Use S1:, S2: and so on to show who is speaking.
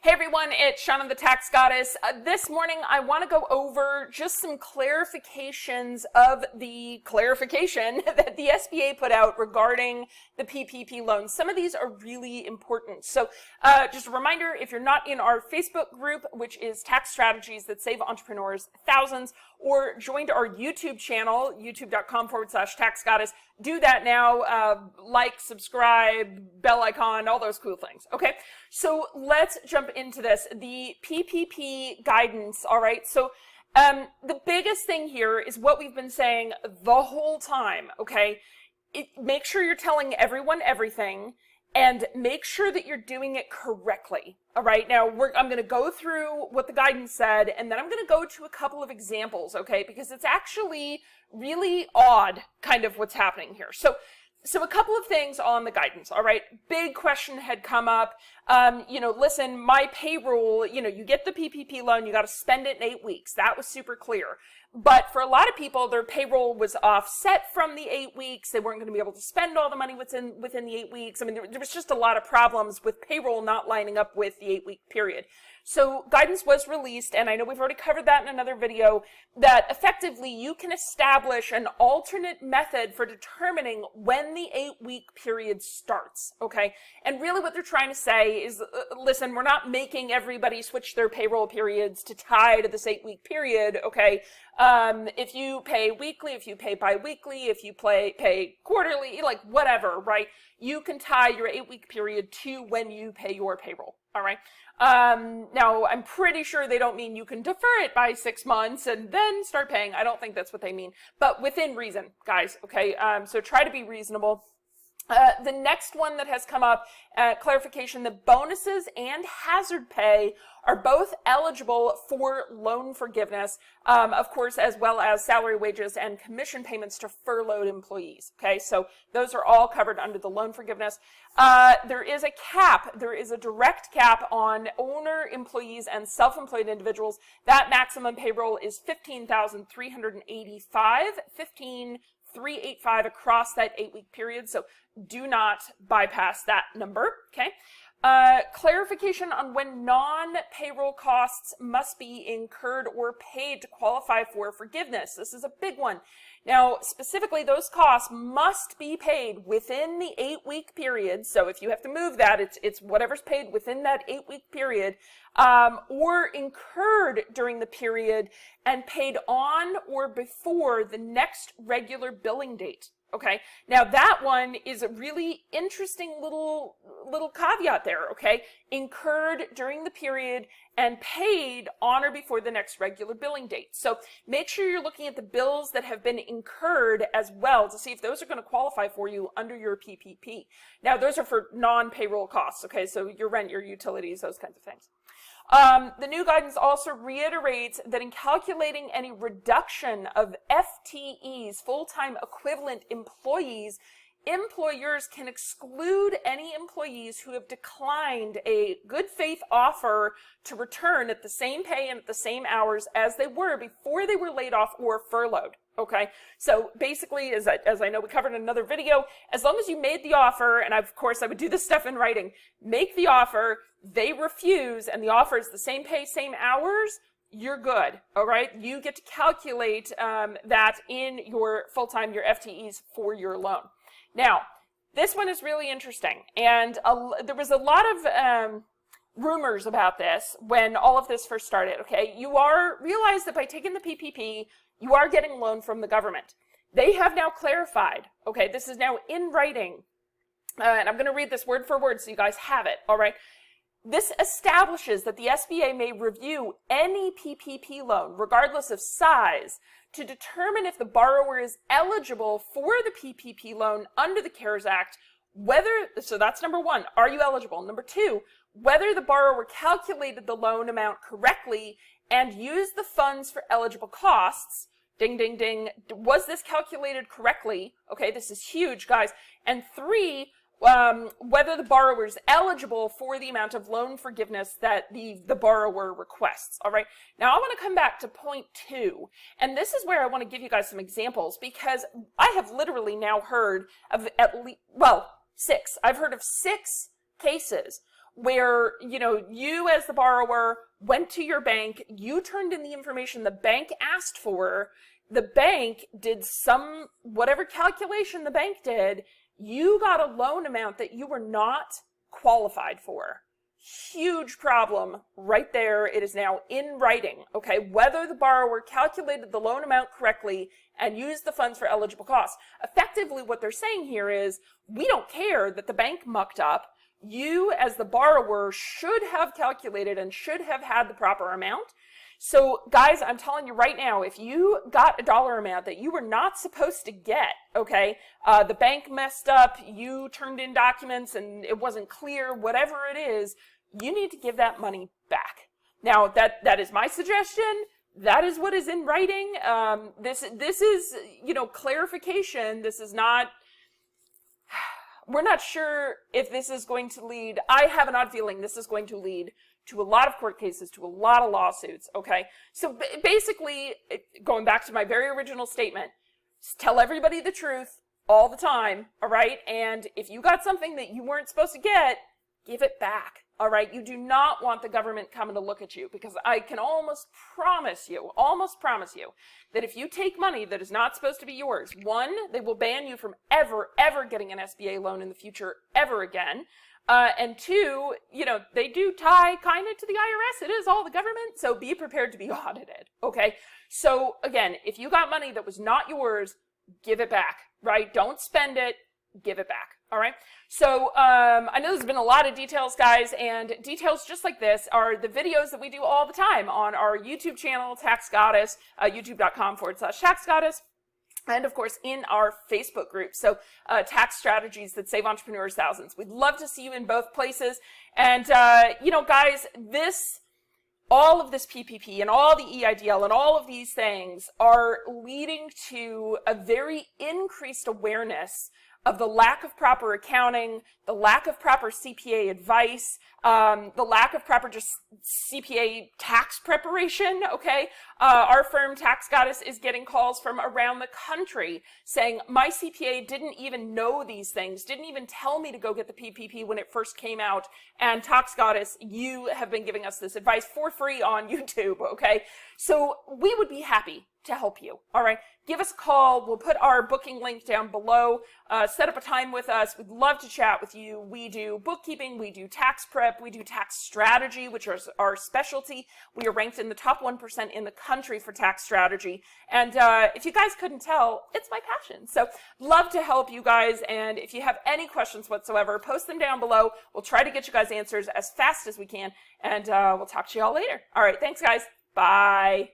S1: Hey everyone, it's Shauna the Tax Goddess. This morning I want to go over just some clarifications of the clarification that the SBA put out regarding the PPP loans. Some of these are really important. So just a reminder, if you're not in our Facebook group, which is Tax Strategies That Save Entrepreneurs Thousands, or joined our YouTube channel, youtube.com/taxgoddess, do that now. Like, subscribe, bell icon, all those cool things. Okay, so let's jump into this. The PPP guidance, all right? So the biggest thing here is what we've been saying the whole time, okay? Make sure you're telling everyone everything, and make sure that you're doing it correctly. All right, now I'm going to go through what the guidance said, and then I'm going to go to a couple of examples, okay, because it's actually really odd kind of what's happening here. So a couple of things on the guidance, all right? Big question had come up, listen, my payroll, you get the PPP loan, you got to spend it in 8 weeks. That was super clear. But for a lot of people, their payroll was offset from the 8 weeks. They weren't going to be able to spend all the money within the 8 weeks. I mean, there was just a lot of problems with payroll not lining up with the 8-week period. So guidance was released, and I know we've already covered that in another video, that effectively you can establish an alternate method for determining when the 8-week period starts, okay? And really what they're trying to say is, listen, we're not making everybody switch their payroll periods to tie to this 8-week period, okay? If you pay weekly, if you pay bi-weekly, if you pay quarterly, like whatever, right? You can tie your 8-week period to when you pay your payroll, all right? Now, I'm pretty sure they don't mean you can defer it by 6 months and then start paying. I don't think that's what they mean, but within reason, guys, okay? So try to be reasonable. The next one that has come up, clarification, the bonuses and hazard pay are both eligible for loan forgiveness, of course, as well as salary, wages, and commission payments to furloughed employees, okay? So those are all covered under the loan forgiveness. There is a cap. There is a direct cap on owner employees and self-employed individuals. That maximum payroll is $15,385 across that 8-week period. So do not bypass that number, okay? Clarification on when non-payroll costs must be incurred or paid to qualify for forgiveness. This is a big one. Now, specifically, those costs must be paid within the 8-week period. So if you have to move that, it's whatever's paid within that 8-week period, or incurred during the period and paid on or before the next regular billing date. Okay, now that one is a really interesting little caveat there, okay? Incurred during the period and paid on or before the next regular billing date. So make sure you're looking at the bills that have been incurred as well to see if those are going to qualify for you under your PPP. Now, those are for non-payroll costs, okay? So your rent, your utilities, those kinds of things. The new guidance also reiterates that in calculating any reduction of FTEs, full-time equivalent employees, employers can exclude any employees who have declined a good faith offer to return at the same pay and at the same hours as they were before they were laid off or furloughed. Okay, so basically, as I know we covered in another video, as long as you made the offer, and of course I would do this stuff in writing, make the offer, they refuse, and the offer is the same pay, same hours, you're good, all right? You get to calculate that in your full-time, your FTEs for your loan. Now, this one is really interesting, and there was a lot of rumors about this when all of this first started, okay? Realize that by taking the PPP, you are getting a loan from the government. They have now clarified, okay, this is now in writing, and I'm going to read this word for word so you guys have it, all right? This establishes that the SBA may review any PPP loan, regardless of size, to determine if the borrower is eligible for the PPP loan under the CARES Act, so that's number one, are you eligible? Number two, whether the borrower calculated the loan amount correctly and used the funds for eligible costs. Ding, ding, ding. Was this calculated correctly? Okay, this is huge, guys. And three, whether the borrower is eligible for the amount of loan forgiveness that the borrower requests. All right. Now I want to come back to point 2, and this is where I want to give you guys some examples, because I have literally now heard of 6. I've heard of 6 cases where, you as the borrower went to your bank, you turned in the information the bank asked for, the bank did whatever calculation the bank did, you got a loan amount that you were not qualified for. Huge problem right there. It is now in writing, okay, whether the borrower calculated the loan amount correctly and used the funds for eligible costs. Effectively, what they're saying here is, we don't care that the bank mucked up. You, as the borrower, should have calculated and should have had the proper amount. So, guys, I'm telling you right now, if you got a dollar amount that you were not supposed to get, okay, the bank messed up, you turned in documents and it wasn't clear, whatever it is, you need to give that money back. Now, that is my suggestion. That is what is in writing. This is, clarification. This is not, we're not sure if this is going to lead, I have an odd feeling this is going to lead to a lot of court cases, to a lot of lawsuits, okay? So basically, going back to my very original statement, tell everybody the truth all the time, all right? And if you got something that you weren't supposed to get, give it back, all right? You do not want the government coming to look at you, because I can almost promise you that if you take money that is not supposed to be yours, one, they will ban you from ever getting an SBA loan in the future ever again. And two, they do tie kind of to the IRS. It is all the government, so be prepared to be audited, okay? So again, if you got money that was not yours, give it back, right? Don't spend it, give it back, all right? So I know there's been a lot of details, guys, and details just like this are the videos that we do all the time on our YouTube channel, Tax Goddess, youtube.com/Tax Goddess. And of course, in our Facebook group. So tax strategies that save entrepreneurs thousands. We'd love to see you in both places. And, guys, all of this PPP and all the EIDL and all of these things are leading to a very increased awareness of the lack of proper accounting, the lack of proper CPA advice, the lack of proper just CPA tax preparation, okay? Our firm, Tax Goddess, is getting calls from around the country saying, my CPA didn't even know these things, didn't even tell me to go get the PPP when it first came out, and Tax Goddess, you have been giving us this advice for free on YouTube, okay? So we would be happy to help you, all right? Give us a call. We'll put our booking link down below. Set up a time with us. We'd love to chat with you. We do bookkeeping. We do tax prep. We do tax strategy, which is our specialty. We are ranked in the top 1% in the country for tax strategy. And if you guys couldn't tell, it's my passion. So love to help you guys. And if you have any questions whatsoever, post them down below. We'll try to get you guys answers as fast as we can. And we'll talk to you all later. All right. Thanks, guys. Bye.